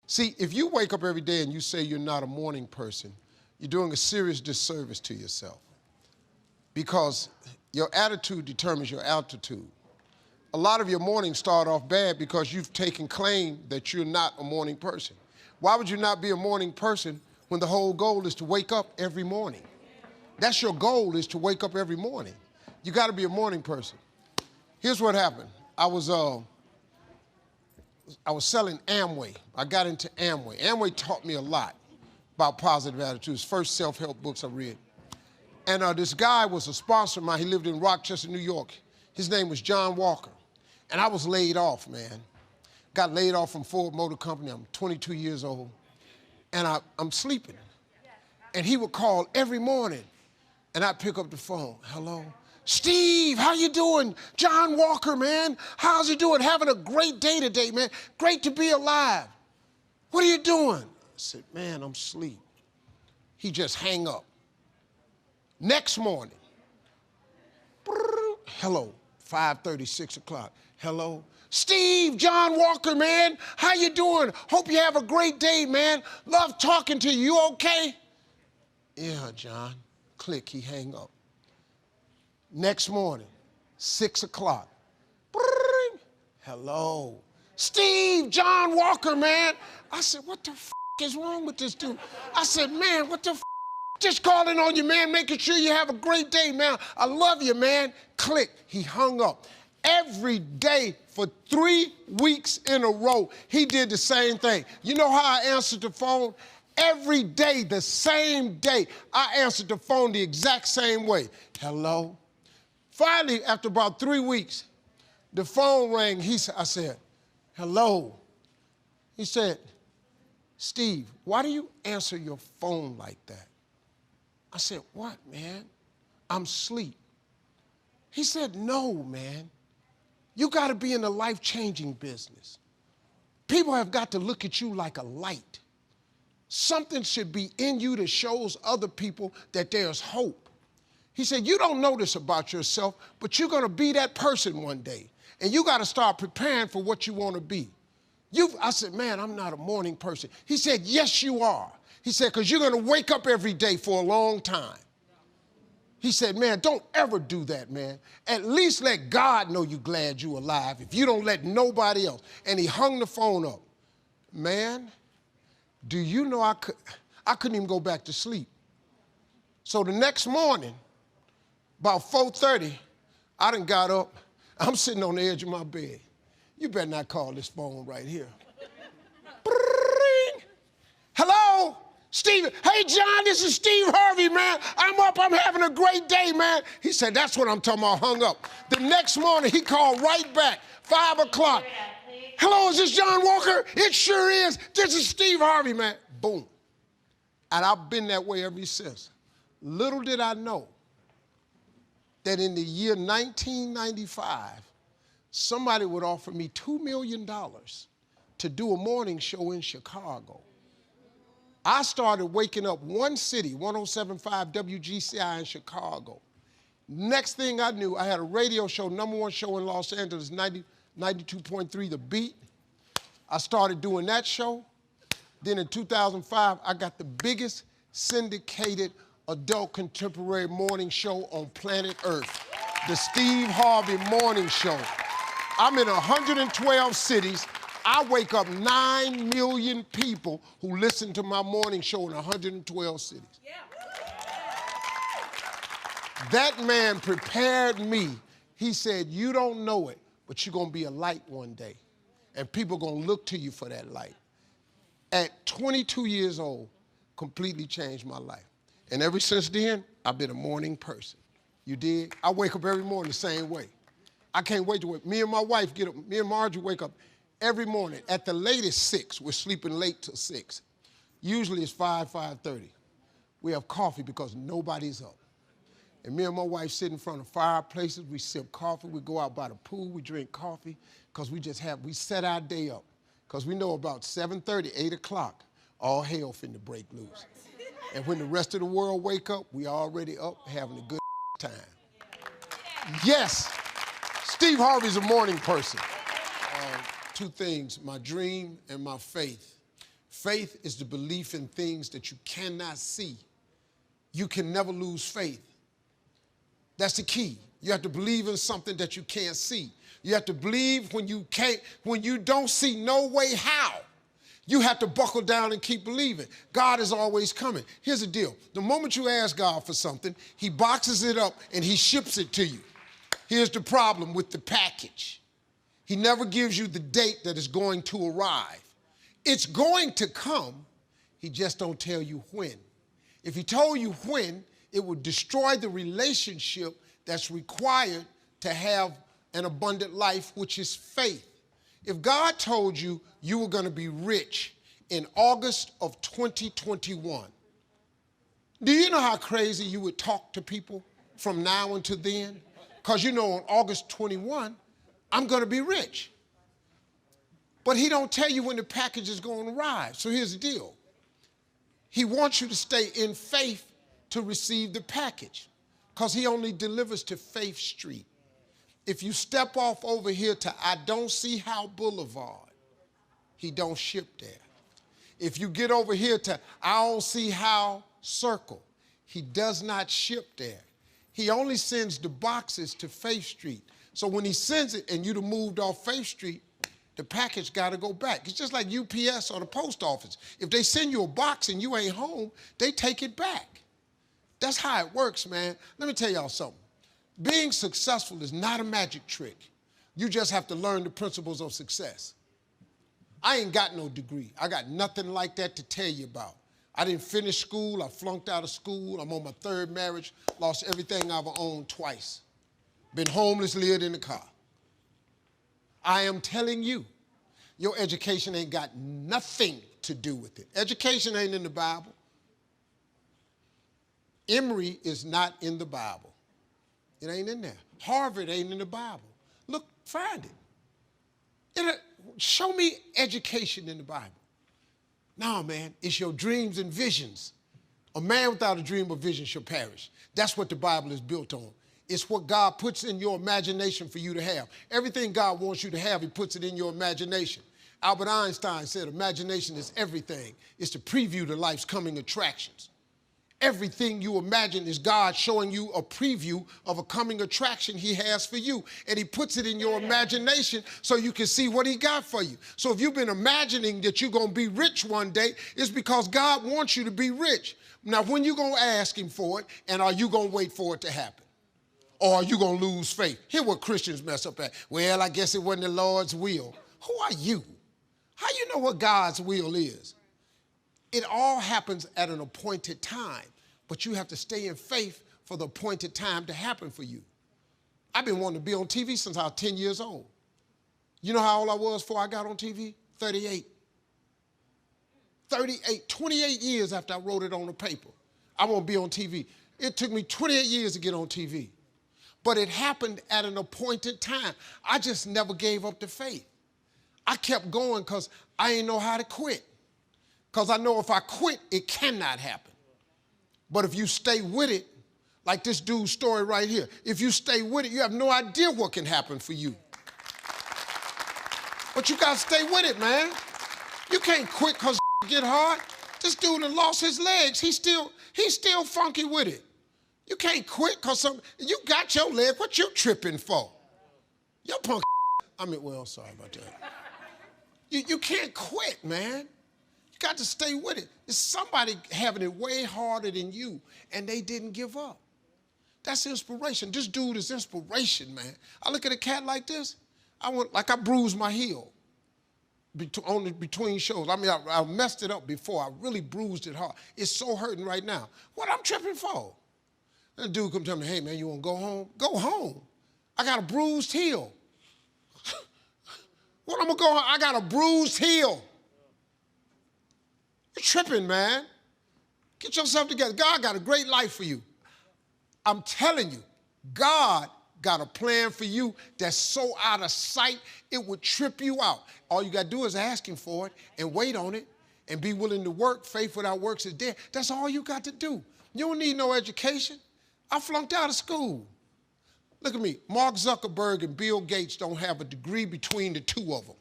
See, if you wake up every day and you say you're not a morning person, you're doing a serious disservice to yourself because your attitude determines your altitude. A lot of your mornings start off bad because you've taken claim that you're not a morning person. Why would you not be a morning person when the whole goal is to wake up every morning? That's your goal, is to wake up every morning. You got to be a morning person. Here's what happened. I was selling Amway. I got into Amway. Amway taught me a lot about positive attitudes. First self-help books I read. And this guy was a sponsor of mine. He lived in Rochester, New York. His name was John Walker. And I was laid off, man. Got laid off from Ford Motor Company. I'm 22 years old. And I'm sleeping. And he would call every morning. And I'd pick up the phone. Hello? Steve, how you doing? John Walker, man. How's he doing? Having a great day today, man. Great to be alive. What are you doing? I said, man, I'm asleep. He just hang up. Next morning. Hello, 5:30, 6 o'clock. Hello? Steve, John Walker, man. How you doing? Hope you have a great day, man. Love talking to you. You okay? Yeah, John. Click, he hang up. Next morning, 6 o'clock. Hello. Steve, John Walker, man. I said, what the f is wrong with this dude? I said, man, what the f? Just calling on you, man, making sure you have a great day, man. I love you, man. Click, he hung up. Every day for 3 weeks in a row, he did the same thing. You know how I answered the phone? Every day, the same day, I answered the phone the exact same way. Hello? Finally, after about 3 weeks, the phone rang. I said, hello? He said, Steve, why do you answer your phone like that? I said, what, man? I'm asleep. He said, no, man. You got to be in the life-changing business. People have got to look at you like a light. Something should be in you that shows other people that there's hope. He said, you don't know this about yourself, but you're going to be that person one day. And you got to start preparing for what you want to be. I said, man, I'm not a morning person. He said, yes, you are. He said, because you're going to wake up every day for a long time. He said, man, don't ever do that, man. At least let God know you're glad you're alive if you don't let nobody else. And he hung the phone up. Man, do you know I couldn't even go back to sleep. So the next morning, about 4:30, I done got up. I'm sitting on the edge of my bed. You better not call this phone right here. Hello? Steve, hey, John, this is Steve Harvey, man. I'm up, I'm having a great day, man. He said, that's what I'm talking about, hung up. The next morning, he called right back, 5 o'clock. Hello, is this John Walker? It sure is. This is Steve Harvey, man. Boom. And I've been that way ever since. Little did I know that in the year 1995, somebody would offer me $2 million to do a morning show in Chicago. I started waking up one city, 107.5 WGCI in Chicago. Next thing I knew, I had a radio show, #1 show in Los Angeles, 92.3 The Beat. I started doing that show. Then in 2005, I got the biggest syndicated adult contemporary morning show on planet Earth, the Steve Harvey Morning Show. I'm in 112 cities. I wake up 9 million people who listen to my morning show in 112 cities. Yeah. That man prepared me. He said, you don't know it, but you're going to be a light one day. And people are going to look to you for that light. At 22 years old, completely changed my life. And ever since then, I've been a morning person. You dig? I wake up every morning the same way. I can't wait to wake. Me and my wife get up. Me and Margie wake up every morning at the latest 6. We're sleeping late till 6. Usually it's 5:30. We have coffee because nobody's up. And me and my wife sit in front of fireplaces. We sip coffee. We go out by the pool. We drink coffee because we set our day up. Because we know about 7:30, 8 o'clock, all hell finna break loose. And when the rest of the world wake up, we already up having a good time. Yes, Steve Harvey's a morning person. Two things, my dream and my faith. Faith is the belief in things that you cannot see. You can never lose faith. That's the key. You have to believe in something that you can't see. You have to believe when you don't see no way how. You have to buckle down and keep believing. God is always coming. Here's the deal. The moment you ask God for something, he boxes it up and he ships it to you. Here's the problem with the package. He never gives you the date that it's going to arrive. It's going to come. He just don't tell you when. If he told you when, it would destroy the relationship that's required to have an abundant life, which is faith. If God told you you were going to be rich in August of 2021, do you know how crazy you would talk to people from now until then? Because you know on August 21, I'm going to be rich. But he don't tell you when the package is going to arrive. So here's the deal. He wants you to stay in faith to receive the package because he only delivers to Faith Street. If you step off over here to I Don't See How Boulevard, he don't ship there. If you get over here to I Don't See How Circle, he does not ship there. He only sends the boxes to Faith Street. So when he sends it and you'd have moved off Faith Street, the package got to go back. It's just like UPS or the post office. If they send you a box and you ain't home, they take it back. That's how it works, man. Let me tell y'all something. Being successful is not a magic trick. You just have to learn the principles of success. I ain't got no degree. I got nothing like that to tell you about. I didn't finish school. I flunked out of school. I'm on my third marriage. Lost everything I've owned twice. Been homeless, lived in the car. I am telling you, your education ain't got nothing to do with it. Education ain't in the Bible. Emory is not in the Bible. It ain't in there. Harvard ain't in the Bible. Look, find it. Show me education in the Bible. No, man, it's your dreams and visions. A man without a dream or vision shall perish. That's what the Bible is built on. It's what God puts in your imagination for you to have. Everything God wants you to have, he puts it in your imagination. Albert Einstein said imagination is everything. It's the preview to life's coming attractions. Everything you imagine is God showing you a preview of a coming attraction he has for you. And he puts it in your imagination so you can see what he got for you. So if you've been imagining that you're going to be rich one day, it's because God wants you to be rich. Now, when you going to ask him for it, and are you going to wait for it to happen? Or are you going to lose faith? Here's what Christians mess up at. Well, I guess it wasn't the Lord's will. Who are you? How you know what God's will is? It all happens at an appointed time, but you have to stay in faith for the appointed time to happen for you. I've been wanting to be on TV since I was 10 years old. You know how old I was before I got on TV? 38. 28 years after I wrote it on the paper. I want to be on TV. It took me 28 years to get on TV. But it happened at an appointed time. I just never gave up the faith. I kept going because I didn't know how to quit. Because I know if I quit, it cannot happen. But if you stay with it, like this dude's story right here, if you stay with it, you have no idea what can happen for you. But you got to stay with it, man. You can't quit because get hard. This dude done lost his legs. He's still funky with it. You can't quit because you got your leg. What you tripping for? Your punk. Sorry about that. You can't quit, man. You got to stay with it. There's somebody having it way harder than you, and they didn't give up. That's inspiration. This dude is inspiration, man. I look at a cat like this, I bruised my heel between shows. I messed it up before. I really bruised it hard. It's so hurting right now. What I'm tripping for? That dude come tell me, hey, man, you want to go home? Go home. I got a bruised heel. What I'm going to go home? I got a bruised heel. You're tripping, man. Get yourself together. God got a great life for you. I'm telling you, God got a plan for you that's so out of sight, it would trip you out. All you got to do is ask him for it and wait on it and be willing to work. Faith without works is dead. That's all you got to do. You don't need no education. I flunked out of school. Look at me. Mark Zuckerberg and Bill Gates don't have a degree between the two of them.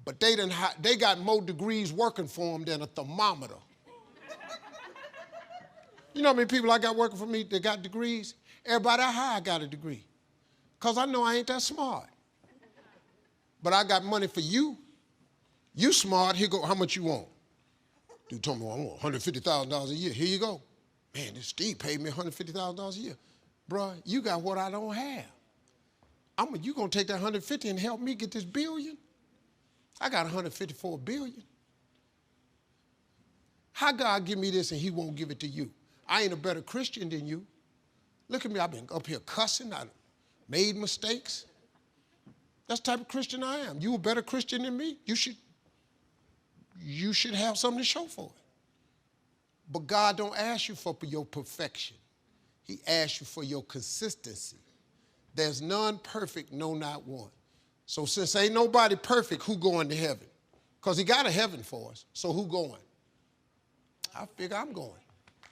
but they got more degrees working for them than a thermometer. You know how many people I got working for me that got degrees? Everybody that high got a degree. Because I know I ain't that smart. But I got money for you. You smart, here go, how much you want? Dude told me, well, I want $150,000 a year. Here you go. Man, this Steve paid me $150,000 a year. Bruh, you got what I don't have. You gonna take that 150 and help me get this billion? I got 154 billion. How God give me this and he won't give it to you? I ain't a better Christian than you. Look at me, I've been up here cussing, I made mistakes. That's the type of Christian I am. You a better Christian than me? You should have something to show for it. But God don't ask you for your perfection. He asks you for your consistency. There's none perfect, no, not one. So since ain't nobody perfect, who going to heaven? Because he got a heaven for us. So who going? I figure I'm going.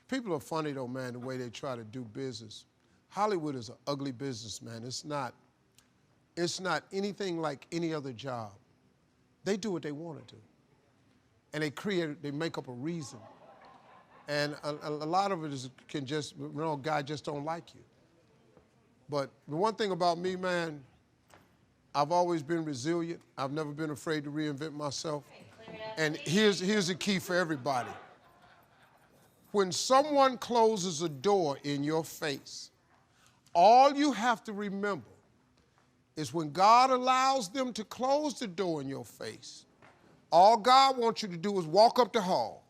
People are funny though, man, the way they try to do business. Hollywood is an ugly business, man. It's not anything like any other job. They do what they want to do. And they make up a reason. And a lot of it God just don't like you. But the one thing about me, man, I've always been resilient. I've never been afraid to reinvent myself. And here's the key for everybody. When someone closes a door in your face, all you have to remember is when God allows them to close the door in your face, all God wants you to do is walk up the hall.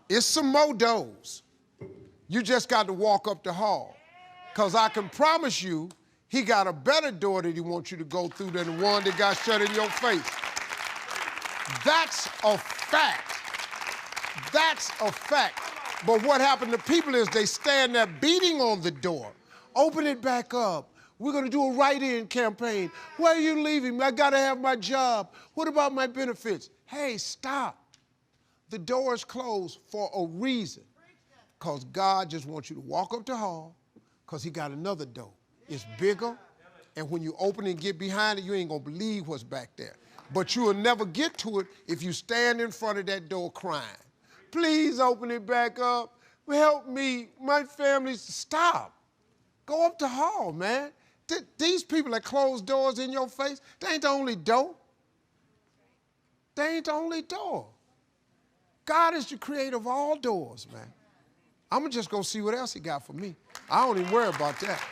It's some more doors. You just got to walk up the hall. Because I can promise you, he got a better door that he wants you to go through than the one that got shut in your face. That's a fact. That's a fact. But what happened to people is they stand there beating on the door. Open it back up. We're going to do a write-in campaign. Where are you leaving? I got to have my job. What about my benefits? Hey, stop. The door is closed for a reason. Because God just wants you to walk up the hall because he got another door. It's bigger, and when you open it and get behind it, you ain't going to believe what's back there. But you will never get to it if you stand in front of that door crying. Please open it back up. Help me. My family. Stop. Go up the hall, man. These people that close doors in your face, they ain't the only door. They ain't the only door. God is the creator of all doors, man. I'm going to just go see what else he got for me. I don't even worry about that.